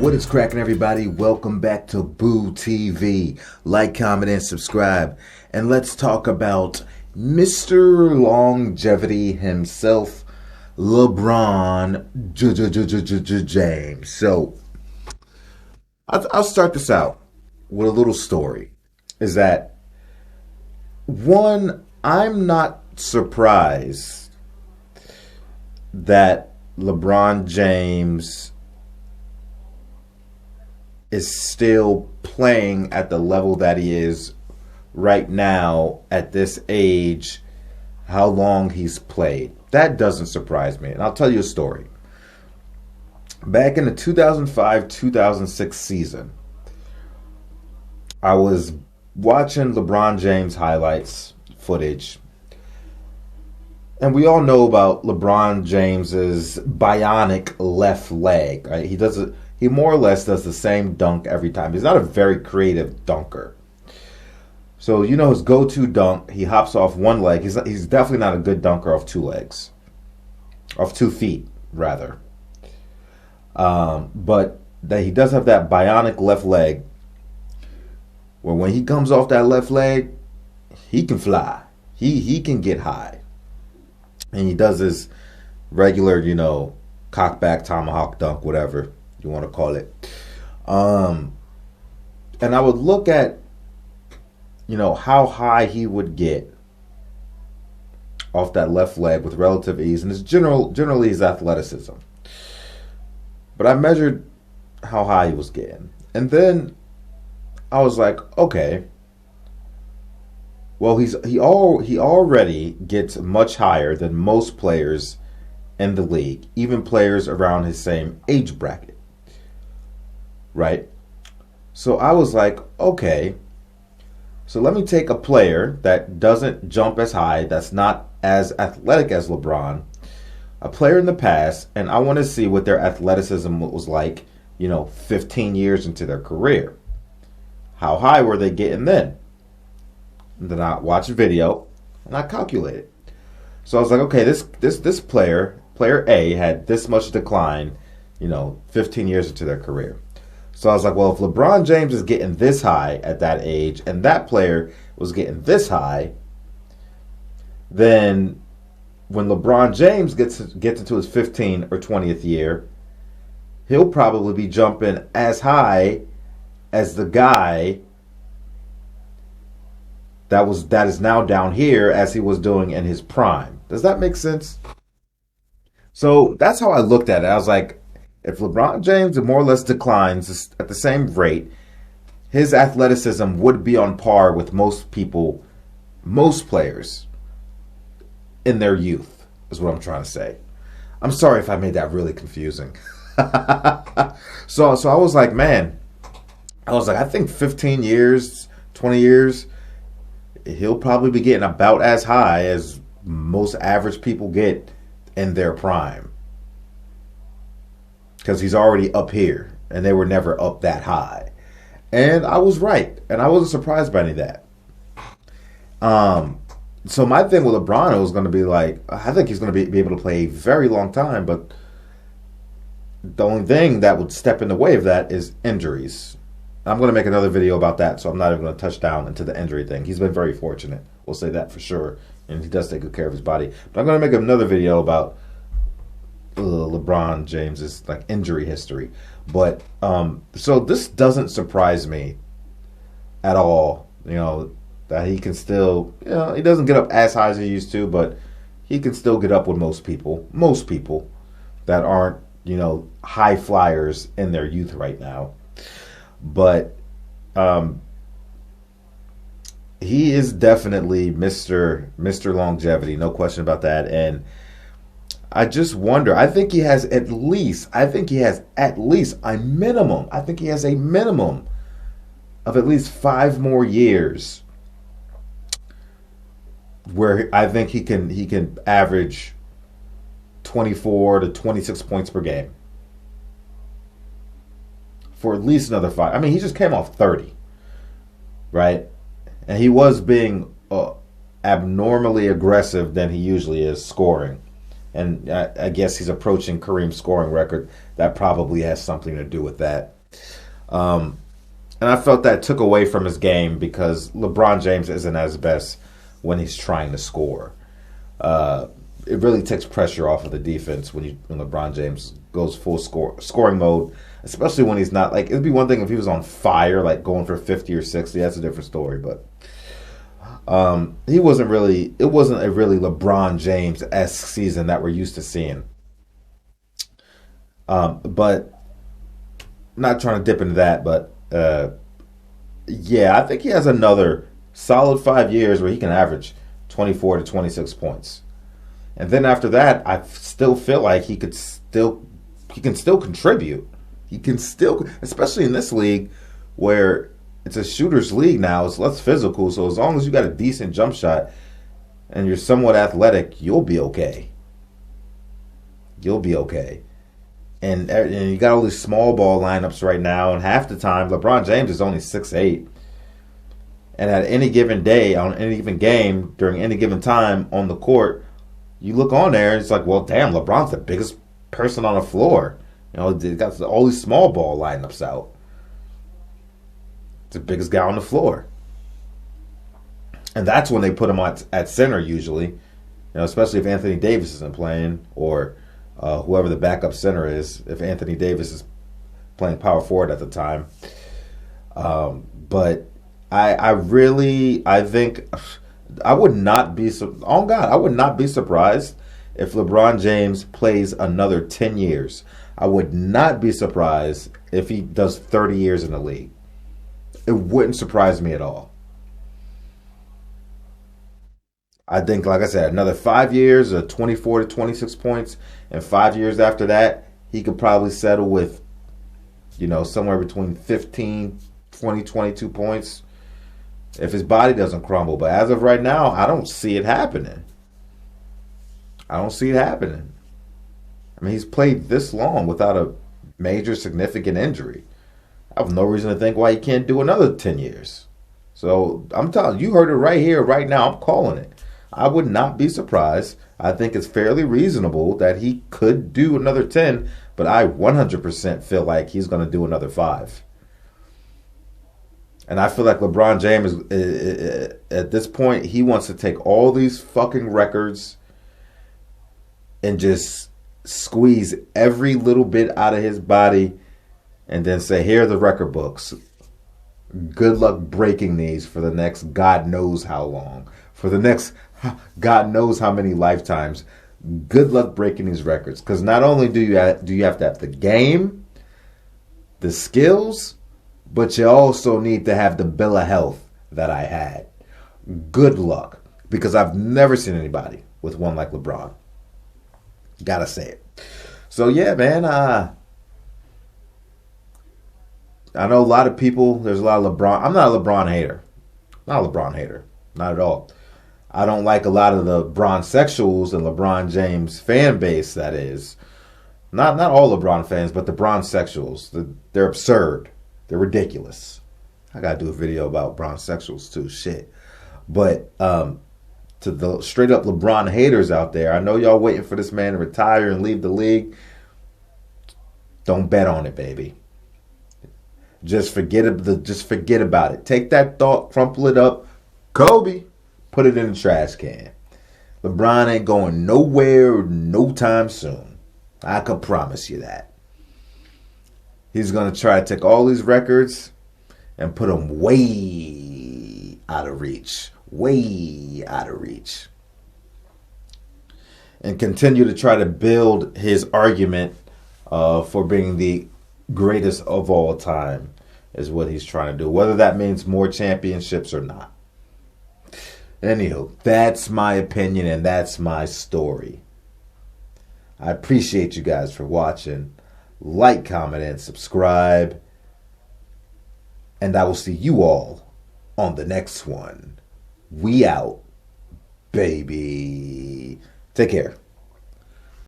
What is cracking, everybody? Welcome back to Boo TV. Like, comment, and subscribe. And let's talk about Mr. Longevity himself, LeBron James. So, I'll start this out with a little story. Is that, one, I'm not surprised that LeBron James is still playing at the level that he is right now at this age, how long he's played. That doesn't surprise me. And I'll tell you a story. Back in the 2005-2006 season, I was watching LeBron James highlights footage. And we all know about LeBron James's bionic left leg, right? He more or less does the same dunk every time. He's not a very creative dunker. So, you know, his go-to dunk, he hops off one leg. He's definitely not a good dunker off two legs. Off 2 feet, rather. But that he does have that bionic left leg where when he comes off that left leg, he can fly. He can get high. And he does his regular, you know, cockback, tomahawk dunk, whatever you want to call it. And I would look at, you know, how high he would get off that left leg with relative ease, and it's generally his athleticism. But I measured how high he was getting, and then I was like, okay, well, he already gets much higher than most players in the league, even players around his same age bracket. Right? So I was like, okay, so let me take a player that doesn't jump as high, that's not as athletic as LeBron, a player in the past, and I want to see what their athleticism was like, you know, 15 years into their career. How high were they getting then? And then I watched a video and I calculated. So I was like, okay, this player A, had this much decline, you know, 15 years into their career. So I was like, well, if LeBron James is getting this high at that age and that player was getting this high, then when LeBron James gets into his 15th or 20th year, he'll probably be jumping as high as the guy that is now down here as he was doing in his prime. Does that make sense? So that's how I looked at it. I was like, if LeBron James more or less declines at the same rate, his athleticism would be on par with most players in their youth, is what I'm trying to say. I'm sorry if I made that really confusing. So I was like, man, I think 15 years, 20 years, he'll probably be getting about as high as most average people get in their prime. Because he's already up here, and they were never up that high. And I was right, and I wasn't surprised by any of that. So my thing with LeBron was going to be like, I think he's going to be able to play a very long time, but the only thing that would step in the way of that is injuries. I'm going to make another video about that, so I'm not even going to touch down into the injury thing. He's been very fortunate. We'll say that for sure, and he does take good care of his body. But I'm going to make another video about LeBron James's like injury history. But so this doesn't surprise me at all, you know, that he can still, you know, he doesn't get up as high as he used to, but he can still get up with most people that aren't, you know, high flyers in their youth right now. But he is definitely Mr. Longevity, no question about that. And I just wonder, I think he has at least a minimum of at least 5 more years where I think he can average 24 to 26 points per game for at least another 5. I mean, he just came off 30, right? And he was being abnormally aggressive than he usually is scoring. And I guess he's approaching Kareem's scoring record. That probably has something to do with that. Um, and I felt that took away from his game because LeBron James isn't at his best when he's trying to score. Uh, it really takes pressure off of the defense when LeBron James goes full scoring mode, especially when he's not like it'd be one thing if he was on fire, like going for 50 or 60. That's a different story, but he wasn't really. It wasn't a really LeBron James esque season that we're used to seeing. But not trying to dip into that, but yeah, I think he has another solid 5 years where he can average 24 to 26 points. And then after that, I still feel like he can still contribute. He can still, especially in this league where it's a shooter's league now. It's less physical, so as long as you got a decent jump shot and you're somewhat athletic, you'll be okay. You'll be okay. And you got all these small ball lineups right now, and half the time LeBron James is only 6'8". And at any given day, on any given game, during any given time on the court, you look on there and it's like, well, damn, LeBron's the biggest person on the floor. You know, they got all these small ball lineups out. It's the biggest guy on the floor. And that's when they put him at center usually. You know, especially if Anthony Davis isn't playing or whoever the backup center is, if Anthony Davis is playing power forward at the time. But I think I would not be on God. I would not be surprised if LeBron James plays another 10 years. I would not be surprised if he does 30 years in the league. It wouldn't surprise me at all. I think, like I said, another 5 years of 24 to 26 points, and 5 years after that, he could probably settle with, somewhere between 15, 20, 22 points if his body doesn't crumble. But as of right now, I don't see it happening. I don't see it happening. I mean, he's played this long without a major significant injury. I have no reason to think why he can't do another 10 years. So I'm telling you, you heard it right here, right now. I'm calling it. I would not be surprised. I think it's fairly reasonable that he could do another 10, but I 100% feel like he's going to do another 5. And I feel like LeBron James, at this point, he wants to take all these fucking records and just squeeze every little bit out of his body and then say, here are the record books. Good luck breaking these for the next God knows how long. For the next God knows how many lifetimes. Good luck breaking these records. Because not only do you have to have the game, the skills, but you also need to have the bill of health that I had. Good luck. Because I've never seen anybody with one like LeBron. Gotta say it. So yeah, man, I know a lot of people, there's a lot of LeBron. I'm not a LeBron hater. Not a LeBron hater. Not at all. I don't like a lot of the LeBron sexuals and LeBron James fan base, that is. Not all LeBron fans, but the LeBron sexuals. They're absurd. They're ridiculous. I gotta do a video about LeBron sexuals too. Shit. But to the straight up LeBron haters out there, I know y'all waiting for this man to retire and leave the league. Don't bet on it, baby. Just forget about it. Take that thought, crumple it up, Kobe, put it in the trash can. LeBron ain't going nowhere no time soon. I can promise you that. He's going to try to take all these records and put them way out of reach. Way out of reach. And continue to try to build his argument for being the greatest of all time is what he's trying to do. Whether that means more championships or not. Anywho, that's my opinion and that's my story. I appreciate you guys for watching. Like, comment, and subscribe. And I will see you all on the next one. We out, baby. Take care.